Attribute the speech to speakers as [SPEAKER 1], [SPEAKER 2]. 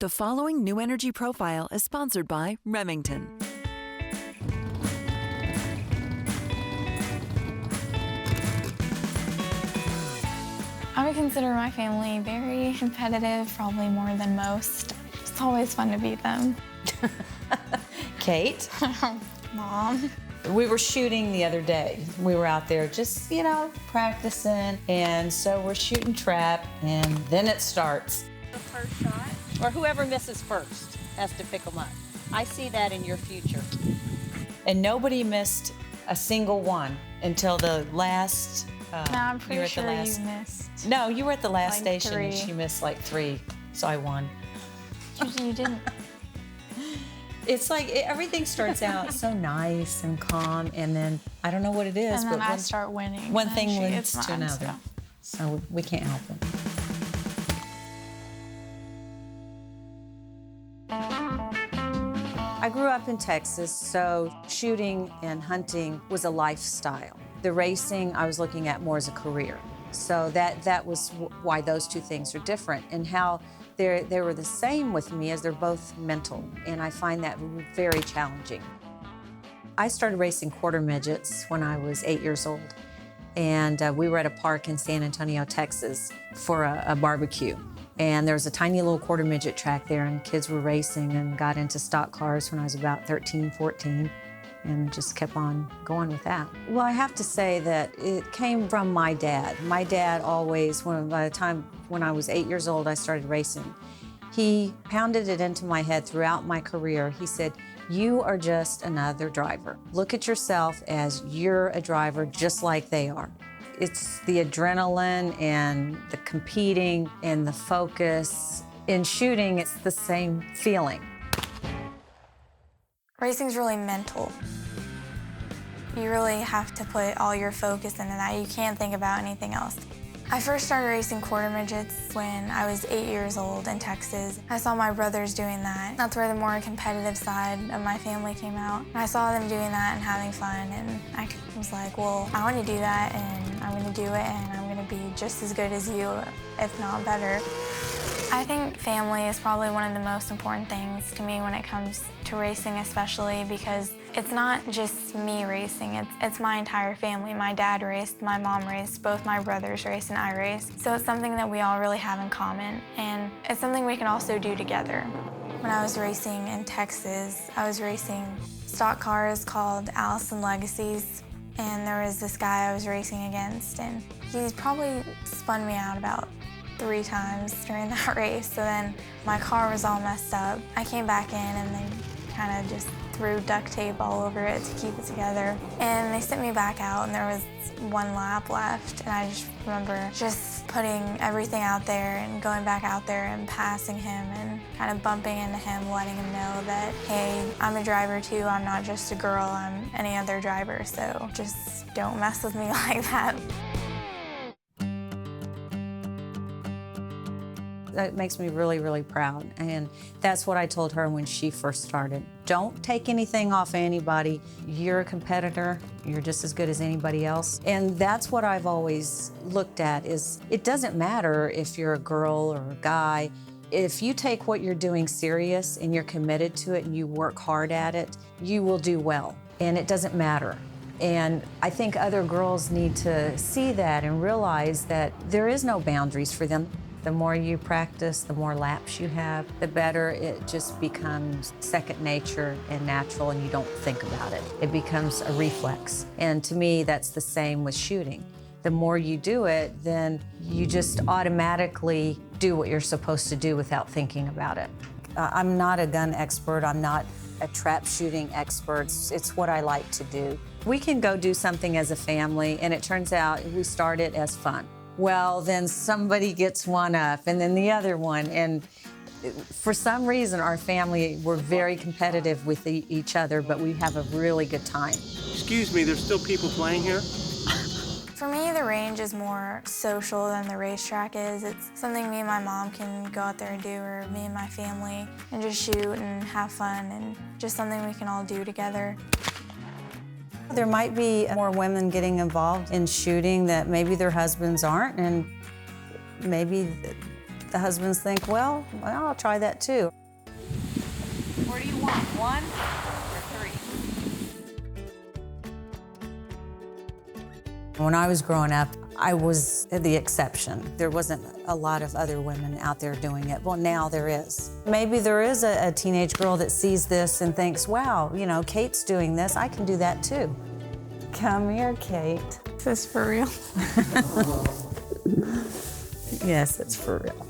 [SPEAKER 1] The following New Energy Profile is sponsored by Remington.
[SPEAKER 2] I would consider my family very competitive, probably more than most. It's always fun to beat them.
[SPEAKER 3] Kate?
[SPEAKER 2] Mom.
[SPEAKER 3] We were shooting the other day. We were out there just, practicing. And so we're shooting trap, and then it starts.
[SPEAKER 4] The first shot, or whoever misses first has to pick them up. I see that in your future.
[SPEAKER 3] And nobody missed a single one until the last.
[SPEAKER 2] No, I'm pretty sure you missed.
[SPEAKER 3] No, you were at the last station,
[SPEAKER 2] 3.
[SPEAKER 3] and she missed like 3, so I won.
[SPEAKER 2] You didn't.
[SPEAKER 3] It's like everything starts out so nice and calm, and then I don't know what it is,
[SPEAKER 2] and then
[SPEAKER 3] but
[SPEAKER 2] I start winning.
[SPEAKER 3] One thing leads
[SPEAKER 2] to
[SPEAKER 3] another, so we can't help it. I grew up in Texas, so shooting and hunting was a lifestyle. The racing I was looking at more as a career, so that was why those two things are different, and how they were the same with me as they're both mental, and I find that very challenging. I started racing quarter midgets when I was 8 years old, and we were at a park in San Antonio, Texas for a barbecue. And there was a tiny little quarter midget track there, and kids were racing, and got into stock cars when I was about 13, 14, and just kept on going with that. Well, I have to say that it came from my dad. My dad always, by the time when I was 8 years old, I started racing. He pounded it into my head throughout my career. He said, "You are just another driver. Look at yourself as you're a driver just like they are." It's the adrenaline and the competing and the focus. In shooting, it's the same feeling.
[SPEAKER 2] Racing's really mental. You really have to put all your focus into that. You can't think about anything else. I first started racing quarter midgets when I was 8 years old in Texas. I saw my brothers doing that. That's where the more competitive side of my family came out. I saw them doing that and having fun, and I was like, well, I want to do that, and I'm going to do it, and I'm going to be just as good as you, if not better. I think family is probably one of the most important things to me when it comes to racing, especially because it's not just me racing, it's my entire family. My dad raced, my mom raced, both my brothers race, and I race. So it's something that we all really have in common, and it's something we can also do together. When I was racing in Texas, I was racing stock cars called Allison Legacies, and there was this guy I was racing against, and he probably spun me out about 3 times during that race. So then my car was all messed up. I came back in, and they kind of just threw duct tape all over it to keep it together. And they sent me back out, and there was 1 lap left. And I just remember just putting everything out there and going back out there and passing him and kind of bumping into him, letting him know that, hey, I'm a driver too. I'm not just a girl. I'm any other driver. So just don't mess with me like that.
[SPEAKER 3] That makes me really, really proud. And that's what I told her when she first started. Don't take anything off anybody. You're a competitor. You're just as good as anybody else. And that's what I've always looked at is it doesn't matter if you're a girl or a guy. If you take what you're doing serious and you're committed to it and you work hard at it, you will do well. And it doesn't matter. And I think other girls need to see that and realize that there is no boundaries for them. The more you practice, the more laps you have, the better it just becomes second nature and natural, and you don't think about it. It becomes a reflex. And to me, that's the same with shooting. The more you do it, then you just automatically do what you're supposed to do without thinking about it. I'm not a gun expert. I'm not a trap shooting expert. It's what I like to do. We can go do something as a family, and it turns out we start it as fun. Well, then somebody gets one up, and then the other one. And for some reason, our family, we're very competitive with each other, but we have a really good time.
[SPEAKER 5] Excuse me, there's still people playing here?
[SPEAKER 2] For me, the range is more social than the racetrack is. It's something me and my mom can go out there and do, or me and my family, and just shoot and have fun, and just something we can all do together.
[SPEAKER 3] There might be more women getting involved in shooting that maybe their husbands aren't, and maybe The husbands think, well, I'll try that too.
[SPEAKER 4] Where do you want, 1 or 3?
[SPEAKER 3] When I was growing up, I was the exception. There wasn't a lot of other women out there doing it. Well, now there is. Maybe there is a teenage girl that sees this and thinks, wow, you know, Kate's doing this, I can do that too. Come here, Kate.
[SPEAKER 2] Is this for real?
[SPEAKER 3] Yes, it's for real.